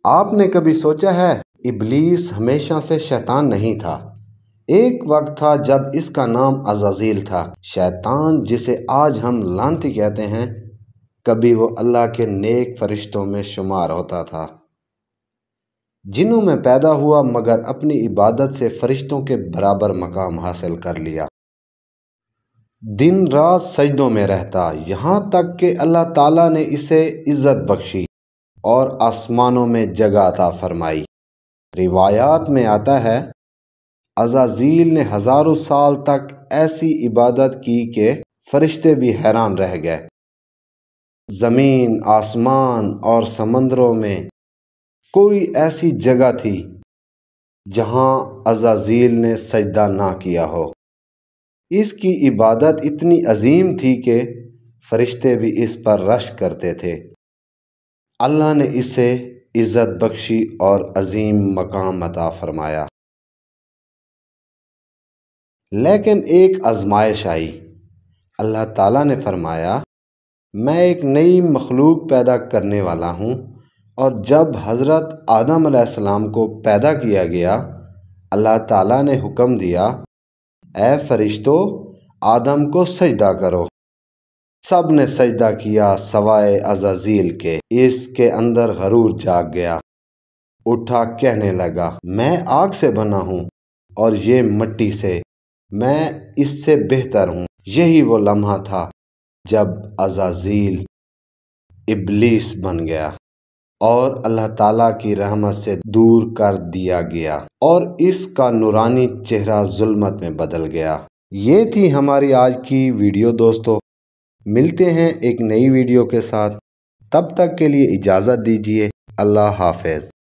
آپ نے کبھی سوچا ہے ابلیس ہمیشہ سے شیطان نہیں تھا۔ ایک وقت تھا جب اس کا نام عزازیل تھا۔ شیطان جسے آج ہم لعنتی کہتے ہیں، کبھی وہ اللہ کے نیک فرشتوں میں شمار ہوتا تھا۔ جنوں میں پیدا ہوا مگر اپنی عبادت سے فرشتوں کے برابر مقام حاصل کر لیا۔ دن رات سجدوں میں رہتا، یہاں تک کہ اللہ تعالیٰ نے اسے عزت بخشی اور آسمانوں میں جگہ عطا فرمائی۔ روایات میں آتا ہے عزازیل نے ہزاروں سال تک ایسی عبادت کی کہ فرشتے بھی حیران رہ گئے۔ زمین، آسمان اور سمندروں میں کوئی ایسی جگہ تھی جہاں عزازیل نے سجدہ نہ کیا ہو۔ اس کی عبادت اتنی عظیم تھی کہ فرشتے بھی اس پر رشک کرتے تھے۔ اللہ نے اسے عزت بخشی اور عظیم مقام عطا فرمایا۔ لیکن ایک آزمائش آئی۔ اللہ تعالیٰ نے فرمایا، میں ایک نئی مخلوق پیدا کرنے والا ہوں، اور جب حضرت آدم علیہ السلام کو پیدا کیا گیا، اللہ تعالیٰ نے حکم دیا، اے فرشتو، آدم کو سجدہ کرو۔ سب نے سجدہ کیا سوائے عزازیل کے۔ اس کے اندر غرور جاگ گیا، اٹھا کہنے لگا، میں آگ سے بنا ہوں اور یہ مٹی سے، میں اس سے بہتر ہوں۔ یہی وہ لمحہ تھا جب عزازیل ابلیس بن گیا اور اللہ تعالیٰ کی رحمت سے دور کر دیا گیا، اور اس کا نورانی چہرہ ظلمت میں بدل گیا۔ یہ تھی ہماری آج کی ویڈیو دوستو۔ ملتے ہیں ایک نئی ویڈیو کے ساتھ، تب تک کے لیے اجازت دیجیے۔ اللہ حافظ۔